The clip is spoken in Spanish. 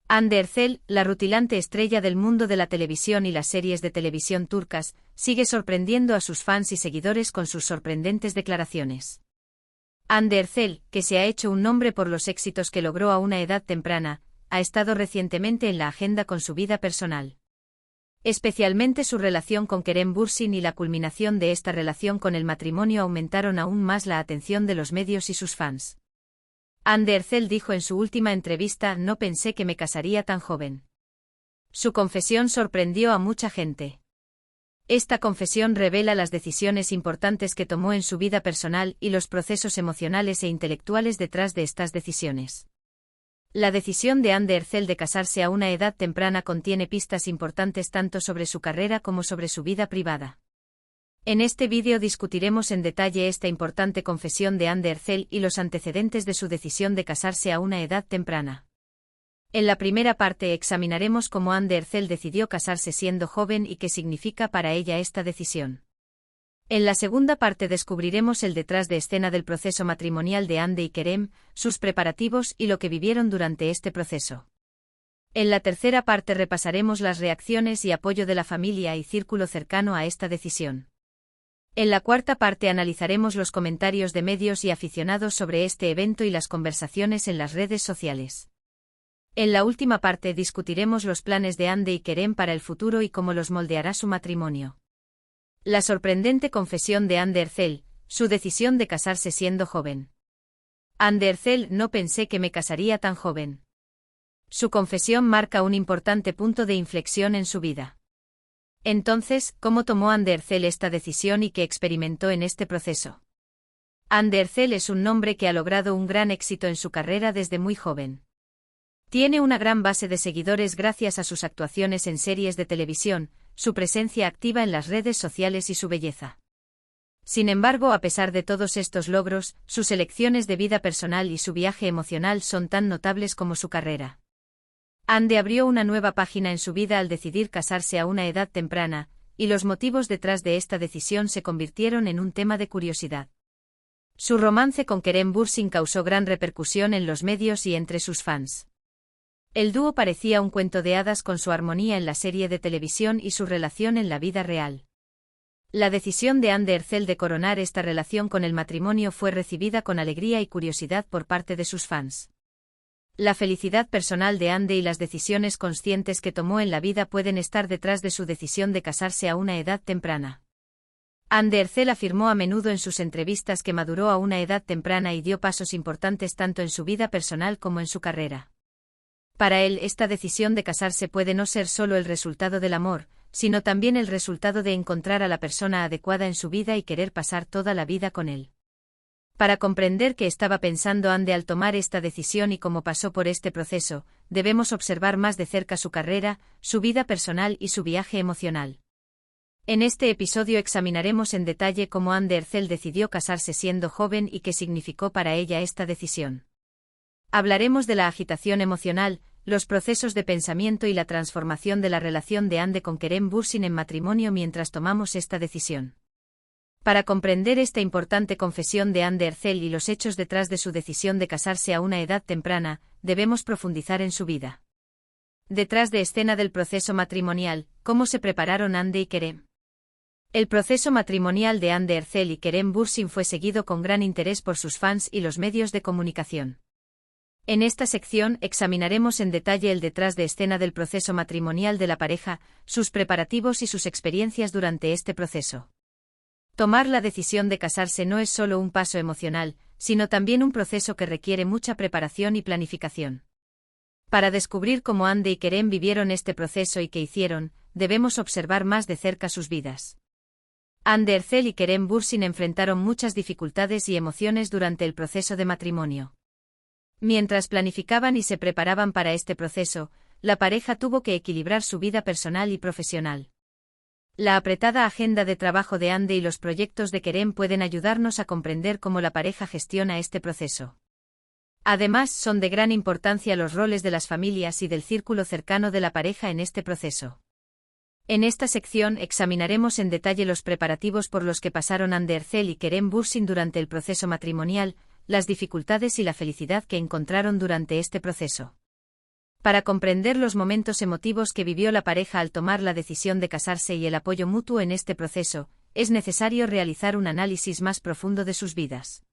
Hande Erçel, la rutilante estrella del mundo de la televisión y las series de televisión turcas, sigue sorprendiendo a sus fans y seguidores con sus sorprendentes declaraciones. Hande Erçel, que se ha hecho un nombre por los éxitos que logró a una edad temprana, ha estado recientemente en la agenda con su vida personal. Especialmente su relación con Kerem Bürsin y la culminación de esta relación con el matrimonio aumentaron aún más la atención de los medios y sus fans. Hande Erçel dijo en su última entrevista: "No pensé que me casaría tan joven". Su confesión sorprendió a mucha gente. Esta confesión revela las decisiones importantes que tomó en su vida personal y los procesos emocionales e intelectuales detrás de estas decisiones. La decisión de Hande Erçel de casarse a una edad temprana contiene pistas importantes tanto sobre su carrera como sobre su vida privada. En este vídeo discutiremos en detalle esta importante confesión de Hande Erçel y los antecedentes de su decisión de casarse a una edad temprana. En la primera parte examinaremos cómo Hande Erçel decidió casarse siendo joven y qué significa para ella esta decisión. En la segunda parte descubriremos el detrás de escena del proceso matrimonial de Hande y Kerem, sus preparativos y lo que vivieron durante este proceso. En la tercera parte repasaremos las reacciones y apoyo de la familia y círculo cercano a esta decisión. En la cuarta parte analizaremos los comentarios de medios y aficionados sobre este evento y las conversaciones en las redes sociales. En la última parte discutiremos los planes de Hande y Kerem para el futuro y cómo los moldeará su matrimonio. La sorprendente confesión de Hande Erçel, su decisión de casarse siendo joven. Hande Erçel: "No pensé que me casaría tan joven". Su confesión marca un importante punto de inflexión en su vida. Entonces, ¿cómo tomó Hande Erçel esta decisión y qué experimentó en este proceso? Hande Erçel es un nombre que ha logrado un gran éxito en su carrera desde muy joven. Tiene una gran base de seguidores gracias a sus actuaciones en series de televisión, su presencia activa en las redes sociales y su belleza. Sin embargo, a pesar de todos estos logros, sus elecciones de vida personal y su viaje emocional son tan notables como su carrera. Hande abrió una nueva página en su vida al decidir casarse a una edad temprana, y los motivos detrás de esta decisión se convirtieron en un tema de curiosidad. Su romance con Kerem Bürsin causó gran repercusión en los medios y entre sus fans. El dúo parecía un cuento de hadas con su armonía en la serie de televisión y su relación en la vida real. La decisión de Hande Erçel de coronar esta relación con el matrimonio fue recibida con alegría y curiosidad por parte de sus fans. La felicidad personal de Hande y las decisiones conscientes que tomó en la vida pueden estar detrás de su decisión de casarse a una edad temprana. Hande Erçel afirmó a menudo en sus entrevistas que maduró a una edad temprana y dio pasos importantes tanto en su vida personal como en su carrera. Para él, esta decisión de casarse puede no ser solo el resultado del amor, sino también el resultado de encontrar a la persona adecuada en su vida y querer pasar toda la vida con él. Para comprender qué estaba pensando Hande al tomar esta decisión y cómo pasó por este proceso, debemos observar más de cerca su carrera, su vida personal y su viaje emocional. En este episodio examinaremos en detalle cómo Hande Erçel decidió casarse siendo joven y qué significó para ella esta decisión. Hablaremos de la agitación emocional, los procesos de pensamiento y la transformación de la relación de Hande con Kerem Bürsin en matrimonio mientras tomamos esta decisión. Para comprender esta importante confesión de Hande Erçel y los hechos detrás de su decisión de casarse a una edad temprana, debemos profundizar en su vida. Detrás de escena del proceso matrimonial, ¿cómo se prepararon Hande y Kerem? El proceso matrimonial de Hande Erçel y Kerem Bürsin fue seguido con gran interés por sus fans y los medios de comunicación. En esta sección examinaremos en detalle el detrás de escena del proceso matrimonial de la pareja, sus preparativos y sus experiencias durante este proceso. Tomar la decisión de casarse no es solo un paso emocional, sino también un proceso que requiere mucha preparación y planificación. Para descubrir cómo Hande y Kerem vivieron este proceso y qué hicieron, debemos observar más de cerca sus vidas. Hande Erçel y Kerem Bürsin enfrentaron muchas dificultades y emociones durante el proceso de matrimonio. Mientras planificaban y se preparaban para este proceso, la pareja tuvo que equilibrar su vida personal y profesional. La apretada agenda de trabajo de Hande y los proyectos de Kerem pueden ayudarnos a comprender cómo la pareja gestiona este proceso. Además, son de gran importancia los roles de las familias y del círculo cercano de la pareja en este proceso. En esta sección examinaremos en detalle los preparativos por los que pasaron Hande Erçel y Kerem Bürsin durante el proceso matrimonial, las dificultades y la felicidad que encontraron durante este proceso. Para comprender los momentos emotivos que vivió la pareja al tomar la decisión de casarse y el apoyo mutuo en este proceso, es necesario realizar un análisis más profundo de sus vidas.